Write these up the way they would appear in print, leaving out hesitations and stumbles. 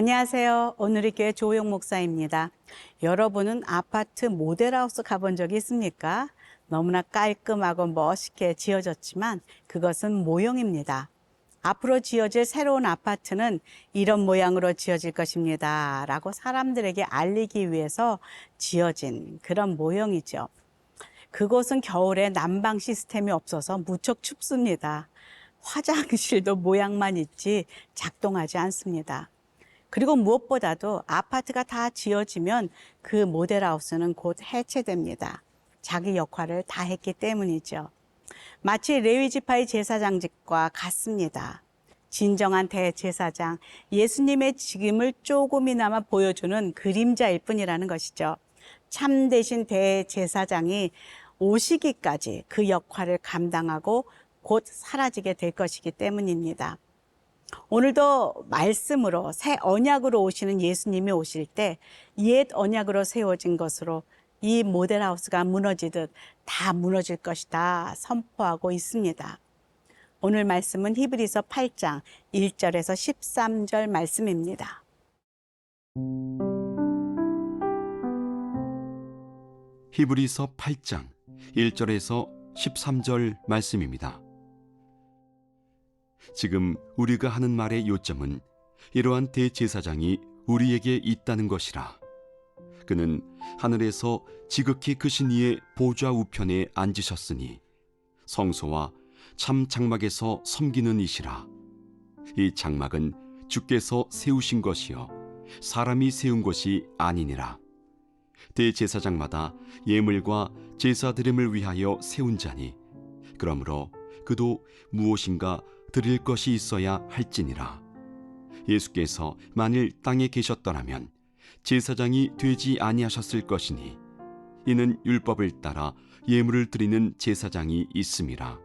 안녕하세요. 오늘의 교회 조용 목사입니다. 여러분은 아파트 모델하우스 가본 적이 있습니까? 너무나 깔끔하고 멋있게 지어졌지만 그것은 모형입니다. 앞으로 지어질 새로운 아파트는 이런 모양으로 지어질 것입니다. 라고 사람들에게 알리기 위해서 지어진 그런 모형이죠. 그곳은 겨울에 난방 시스템이 없어서 무척 춥습니다. 화장실도 모양만 있지 작동하지 않습니다. 그리고 무엇보다도 아파트가 다 지어지면 그 모델하우스는 곧 해체됩니다. 자기 역할을 다 했기 때문이죠. 마치 레위지파의 제사장직과 같습니다. 진정한 대제사장, 예수님의 직임을 조금이나마 보여주는 그림자일 뿐이라는 것이죠. 참되신 대제사장이 오시기까지 그 역할을 감당하고 곧 사라지게 될 것이기 때문입니다. 오늘도 말씀으로 새 언약으로 오시는 예수님이 오실 때 옛 언약으로 세워진 것으로 이 모델하우스가 무너지듯 다 무너질 것이다 선포하고 있습니다. 오늘 말씀은 히브리서 8장 1절에서 13절 말씀입니다. 히브리서 8장 1절에서 13절 말씀입니다. 지금 우리가 하는 말의 요점은 이러한 대제사장이 우리에게 있다는 것이라. 그는 하늘에서 지극히 크신 이의 보좌 우편에 앉으셨으니 성소와 참 장막에서 섬기는 이시라. 이 장막은 주께서 세우신 것이요 사람이 세운 것이 아니니라. 대제사장마다 예물과 제사 드림을 위하여 세운 자니 그러므로 그도 무엇인가 드릴 것이 있어야 할지니라. 예수께서 만일 땅에 계셨더라면 제사장이 되지 아니하셨을 것이니 이는 율법을 따라 예물을 드리는 제사장이 있음이라.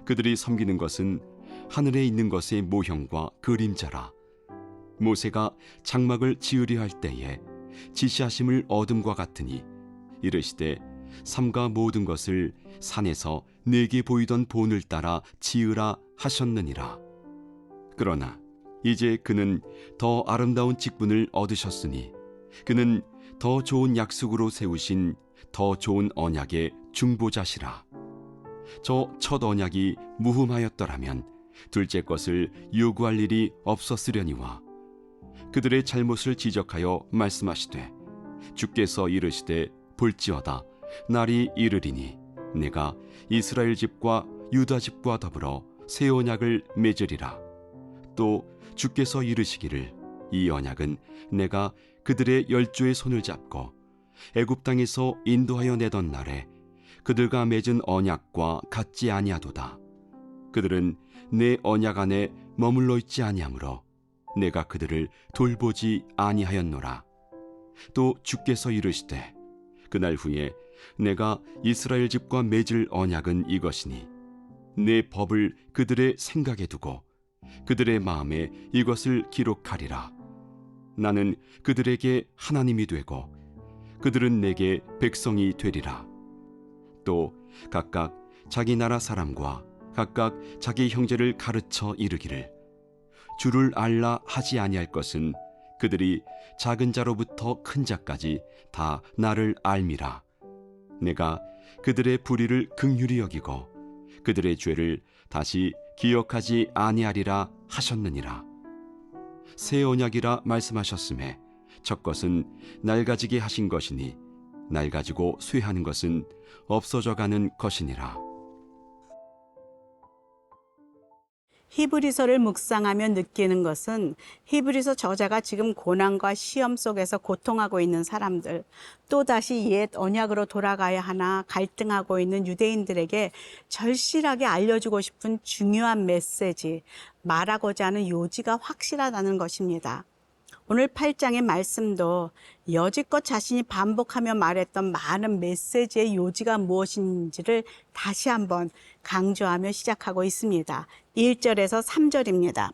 그들이 섬기는 것은 하늘에 있는 것의 모형과 그림자라. 모세가 장막을 지으려 할 때에 지시하심을 얻음과 같으니 이르시되 삼가 모든 것을 산에서 내게 보이던 본을 따라 지으라 하셨느니라. 그러나 이제 그는 더 아름다운 직분을 얻으셨으니 그는 더 좋은 약속으로 세우신 더 좋은 언약의 중보자시라. 저 첫 언약이 무흠하였더라면 둘째 것을 요구할 일이 없었으려니와 그들의 잘못을 지적하여 말씀하시되 주께서 이르시되 볼지어다 날이 이르리니 내가 이스라엘 집과 유다 집과 더불어 새 언약을 맺으리라. 또 주께서 이르시기를 이 언약은 내가 그들의 열조의 손을 잡고 애굽 땅에서 인도하여 내던 날에 그들과 맺은 언약과 같지 아니하도다. 그들은 내 언약 안에 머물러 있지 아니하므로 내가 그들을 돌보지 아니하였노라. 또 주께서 이르시되 그날 후에 내가 이스라엘 집과 맺을 언약은 이것이니 내 법을 그들의 생각에 두고 그들의 마음에 이것을 기록하리라. 나는 그들에게 하나님이 되고 그들은 내게 백성이 되리라. 또 각각 자기 나라 사람과 각각 자기 형제를 가르쳐 이르기를 주를 알라 하지 아니할 것은 그들이 작은 자로부터 큰 자까지 다 나를 알미라. 내가 그들의 불의를 긍휼히 여기고 그들의 죄를 다시 기억하지 아니하리라 하셨느니라. 새 언약이라 말씀하셨음에 첫 것은 낡아지게 하신 것이니 낡아지고 쇠하는 것은 없어져가는 것이니라. 히브리서를 묵상하며 느끼는 것은 히브리서 저자가 지금 고난과 시험 속에서 고통하고 있는 사람들, 또다시 옛 언약으로 돌아가야 하나 갈등하고 있는 유대인들에게 절실하게 알려주고 싶은 중요한 메시지, 말하고자 하는 요지가 확실하다는 것입니다. 오늘 8장의 말씀도 여지껏 자신이 반복하며 말했던 많은 메시지의 요지가 무엇인지를 다시 한번 강조하며 시작하고 있습니다. 1절에서 3절입니다.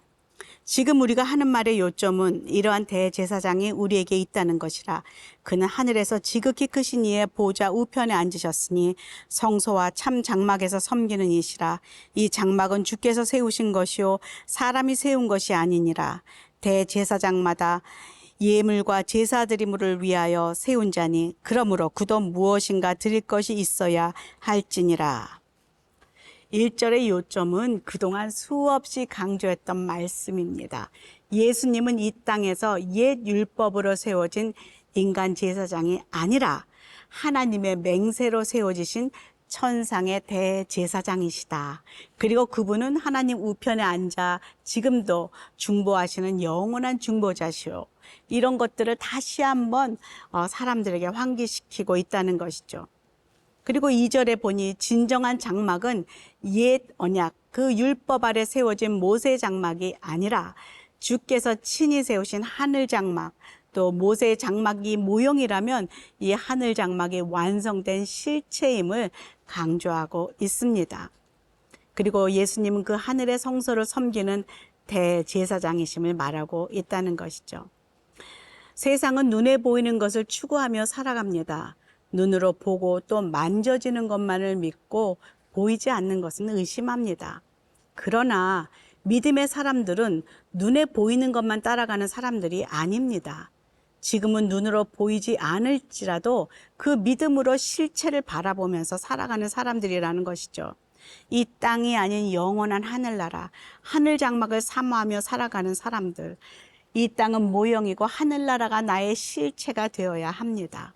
지금 우리가 하는 말의 요점은 이러한 대제사장이 우리에게 있다는 것이라. 그는 하늘에서 지극히 크신 이의 보좌 우편에 앉으셨으니 성소와 참 장막에서 섬기는 이시라. 이 장막은 주께서 세우신 것이요 사람이 세운 것이 아니니라. 대제사장마다 예물과 제사 드림을 위하여 세운 자니 그러므로 그도 무엇인가 드릴 것이 있어야 할지니라. 1절의 요점은 그동안 수없이 강조했던 말씀입니다. 예수님은 이 땅에서 옛 율법으로 세워진 인간 제사장이 아니라 하나님의 맹세로 세워지신 천상의 대제사장이시다. 그리고 그분은 하나님 우편에 앉아 지금도 중보하시는 영원한 중보자시오. 이런 것들을 다시 한번 사람들에게 환기시키고 있다는 것이죠. 그리고 2절에 보니 진정한 장막은 옛 언약, 그 율법 아래 세워진 모세 장막이 아니라 주께서 친히 세우신 하늘 장막, 또 모세 장막이 모형이라면 이 하늘 장막이 완성된 실체임을 강조하고 있습니다. 그리고 예수님은 그 하늘의 성소를 섬기는 대제사장이심을 말하고 있다는 것이죠. 세상은 눈에 보이는 것을 추구하며 살아갑니다. 눈으로 보고 또 만져지는 것만을 믿고 보이지 않는 것은 의심합니다. 그러나 믿음의 사람들은 눈에 보이는 것만 따라가는 사람들이 아닙니다. 지금은 눈으로 보이지 않을지라도 그 믿음으로 실체를 바라보면서 살아가는 사람들이라는 것이죠. 이 땅이 아닌 영원한 하늘나라, 하늘 장막을 사모하며 살아가는 사람들. 이 땅은 모형이고 하늘나라가 나의 실체가 되어야 합니다.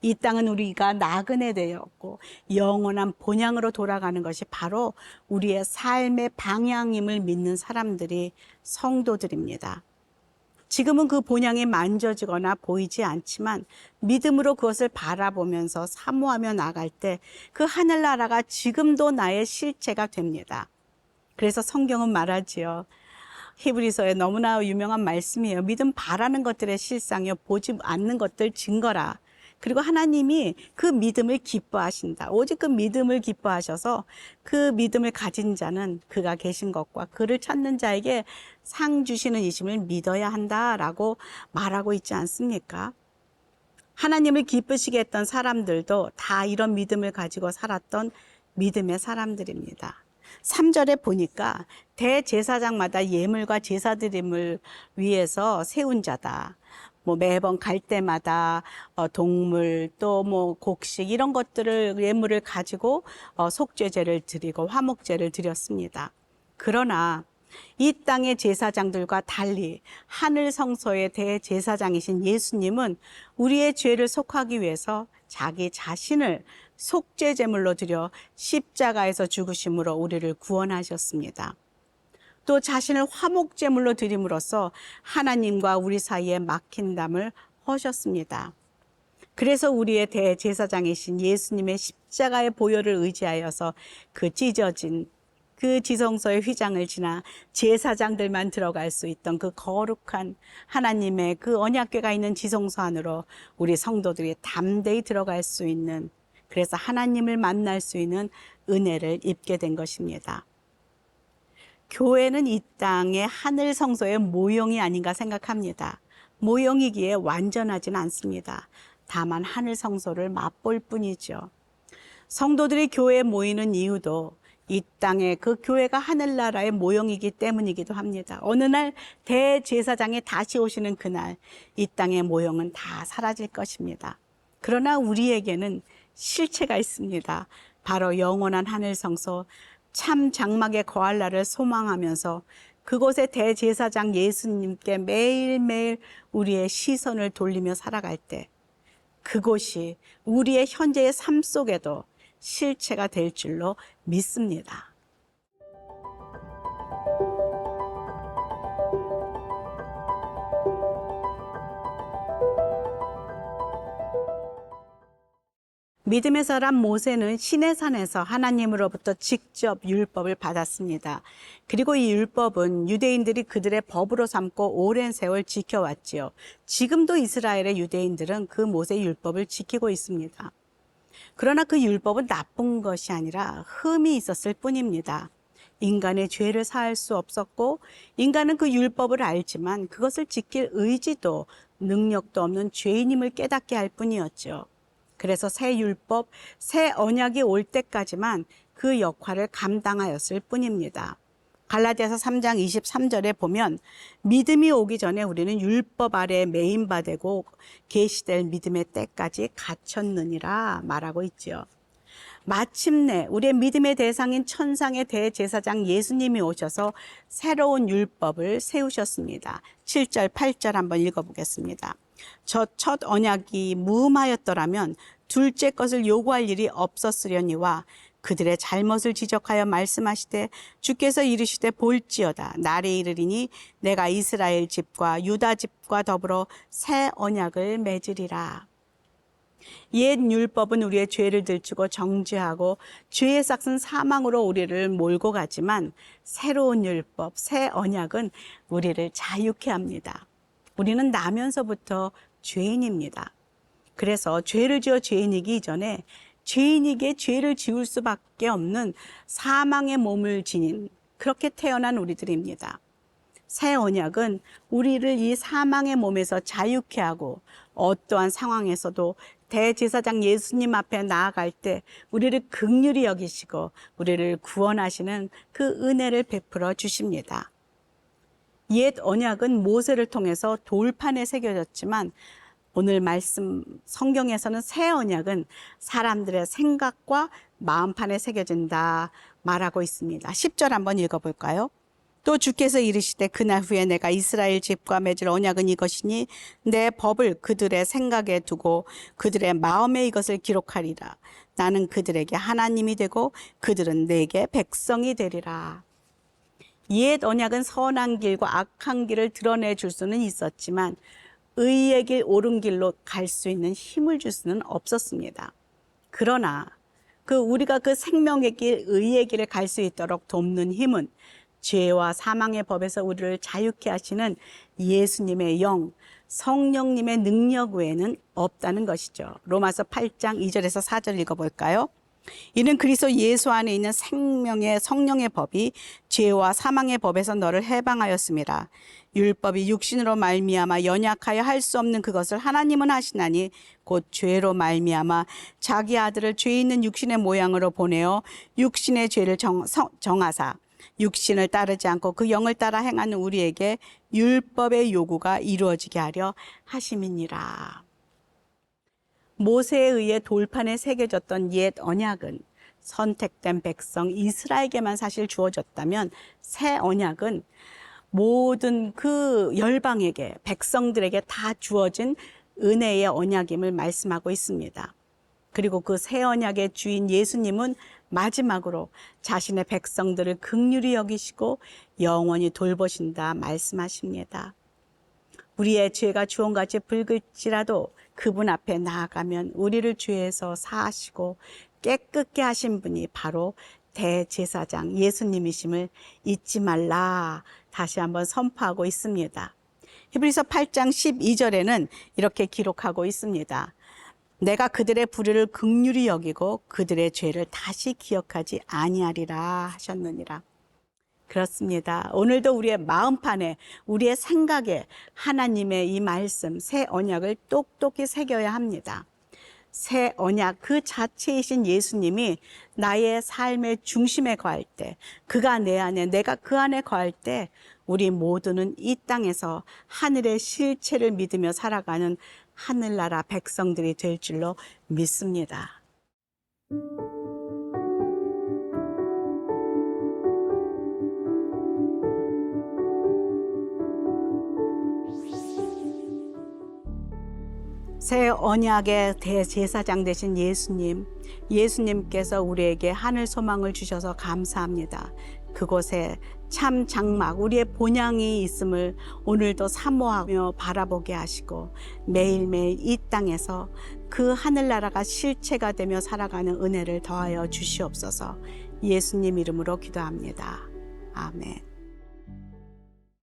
이 땅은 우리가 나그네 되었고 영원한 본향으로 돌아가는 것이 바로 우리의 삶의 방향임을 믿는 사람들이 성도들입니다. 지금은 그 본향이 만져지거나 보이지 않지만 믿음으로 그것을 바라보면서 사모하며 나갈 때 그 하늘나라가 지금도 나의 실체가 됩니다. 그래서 성경은 말하지요. 히브리서에 너무나 유명한 말씀이에요. 믿음 바라는 것들의 실상이요 보지 않는 것들 증거라. 그리고 하나님이 그 믿음을 기뻐하신다. 오직 그 믿음을 기뻐하셔서 그 믿음을 가진 자는 그가 계신 것과 그를 찾는 자에게 상 주시는 이심을 믿어야 한다라고 말하고 있지 않습니까? 하나님을 기쁘시게 했던 사람들도 다 이런 믿음을 가지고 살았던 믿음의 사람들입니다. 3절에 보니까 대제사장마다 예물과 제사드림을 위해서 세운 자다. 매번 갈 때마다 동물 또 곡식 이런 것들을 예물을 가지고 속죄제를 드리고 화목제를 드렸습니다. 그러나 이 땅의 제사장들과 달리 하늘 성소의 대제사장이신 예수님은 우리의 죄를 속하기 위해서 자기 자신을 속죄제물로 드려 십자가에서 죽으심으로 우리를 구원하셨습니다. 또 자신을 화목제물로 드림으로써 하나님과 우리 사이에 막힌 담을 허셨습니다. 그래서 우리의 대제사장이신 예수님의 십자가의 보혈을 의지하여서 그 찢어진 그 지성소의 휘장을 지나 제사장들만 들어갈 수 있던 그 거룩한 하나님의 그 언약궤가 있는 지성소 안으로 우리 성도들이 담대히 들어갈 수 있는, 그래서 하나님을 만날 수 있는 은혜를 입게 된 것입니다. 교회는 이 땅의 하늘 성소의 모형이 아닌가 생각합니다. 모형이기에 완전하지는 않습니다. 다만 하늘 성소를 맛볼 뿐이죠. 성도들이 교회에 모이는 이유도 이 땅의 그 교회가 하늘나라의 모형이기 때문이기도 합니다. 어느 날 대제사장이 다시 오시는 그날 이 땅의 모형은 다 사라질 것입니다. 그러나 우리에게는 실체가 있습니다. 바로 영원한 하늘 성소, 참 장막에 거할 날을 소망하면서 그곳에 대제사장 예수님께 매일매일 우리의 시선을 돌리며 살아갈 때 그곳이 우리의 현재의 삶 속에도 실체가 될 줄로 믿습니다. 믿음의 사람 모세는 시내산에서 하나님으로부터 직접 율법을 받았습니다. 그리고 이 율법은 유대인들이 그들의 법으로 삼고 오랜 세월 지켜왔지요. 지금도 이스라엘의 유대인들은 그 모세 율법을 지키고 있습니다. 그러나 그 율법은 나쁜 것이 아니라 흠이 있었을 뿐입니다. 인간의 죄를 사할 수 없었고 인간은 그 율법을 알지만 그것을 지킬 의지도 능력도 없는 죄인임을 깨닫게 할 뿐이었죠. 그래서 새 율법, 새 언약이 올 때까지만 그 역할을 감당하였을 뿐입니다. 갈라디아서 3장 23절에 보면 믿음이 오기 전에 우리는 율법 아래 매인바 되고 계시될 믿음의 때까지 갇혔느니라 말하고 있지요. 마침내 우리의 믿음의 대상인 천상의 대제사장 예수님이 오셔서 새로운 율법을 세우셨습니다. 7절, 8절 한번 읽어보겠습니다. 저 첫 언약이 무음하였더라면 둘째 것을 요구할 일이 없었으려니와 그들의 잘못을 지적하여 말씀하시되 주께서 이르시되 볼지어다 날이 이르리니 내가 이스라엘 집과 유다 집과 더불어 새 언약을 맺으리라. 옛 율법은 우리의 죄를 들추고 정죄하고 죄의 삭은 사망으로 우리를 몰고 가지만 새로운 율법, 새 언약은 우리를 자유케 합니다. 우리는 나면서부터 죄인입니다. 그래서 죄를 지어 죄인이기 이전에 죄인에게 죄를 지을 수밖에 없는 사망의 몸을 지닌 그렇게 태어난 우리들입니다. 새 언약은 우리를 이 사망의 몸에서 자유케 하고 어떠한 상황에서도 대제사장 예수님 앞에 나아갈 때 우리를 긍휼히 여기시고 우리를 구원하시는 그 은혜를 베풀어 주십니다. 옛 언약은 모세를 통해서 돌판에 새겨졌지만 오늘 말씀 성경에서는 새 언약은 사람들의 생각과 마음판에 새겨진다 말하고 있습니다. 10절 한번 읽어볼까요? 또 주께서 이르시되 그날 후에 내가 이스라엘 집과 맺을 언약은 이것이니 내 법을 그들의 생각에 두고 그들의 마음에 이것을 기록하리라. 나는 그들에게 하나님이 되고 그들은 내게 백성이 되리라. 옛 언약은 선한 길과 악한 길을 드러내 줄 수는 있었지만 의의 길, 옳은 길로 갈 수 있는 힘을 줄 수는 없었습니다. 그러나 우리가 그 생명의 길, 의의 길을 갈 수 있도록 돕는 힘은 죄와 사망의 법에서 우리를 자유케 하시는 예수님의 영, 성령님의 능력 외에는 없다는 것이죠. 로마서 8장 2절에서 4절 읽어볼까요? 이는 그리스도 예수 안에 있는 생명의 성령의 법이 죄와 사망의 법에서 너를 해방하였습니다. 율법이 육신으로 말미암아 연약하여 할 수 없는 그것을 하나님은 하시나니 곧 죄로 말미암아 자기 아들을 죄 있는 육신의 모양으로 보내어 육신의 죄를 정하사 육신을 따르지 않고 그 영을 따라 행하는 우리에게 율법의 요구가 이루어지게 하려 하심이니라. 모세에 의해 돌판에 새겨졌던 옛 언약은 선택된 백성 이스라엘에게만 사실 주어졌다면 새 언약은 모든 그 열방에게 백성들에게 다 주어진 은혜의 언약임을 말씀하고 있습니다. 그리고 그 새 언약의 주인 예수님은 마지막으로 자신의 백성들을 긍휼히 여기시고 영원히 돌보신다 말씀하십니다. 우리의 죄가 주홍같이 붉을지라도 그분 앞에 나아가면 우리를 죄에서 사하시고 깨끗게 하신 분이 바로 대제사장 예수님이심을 잊지 말라 다시 한번 선포하고 있습니다. 히브리서 8장 12절에는 이렇게 기록하고 있습니다. 내가 그들의 불의를 긍휼히 여기고 그들의 죄를 다시 기억하지 아니하리라 하셨느니라. 그렇습니다. 오늘도 우리의 마음판에 우리의 생각에 하나님의 이 말씀 새 언약을 똑똑히 새겨야 합니다. 새 언약 그 자체이신 예수님이 나의 삶의 중심에 거할 때 그가 내 안에 내가 그 안에 거할 때 우리 모두는 이 땅에서 하늘의 실체를 믿으며 살아가는 하늘나라 백성들이 될 줄로 믿습니다. 새 언약의 대제사장 되신 예수님께서 우리에게 하늘 소망을 주셔서 감사합니다. 그곳에 참 장막, 우리의 본향이 있음을 오늘도 사모하며 바라보게 하시고 매일매일 이 땅에서 그 하늘나라가 실체가 되며 살아가는 은혜를 더하여 주시옵소서. 예수님 이름으로 기도합니다. 아멘.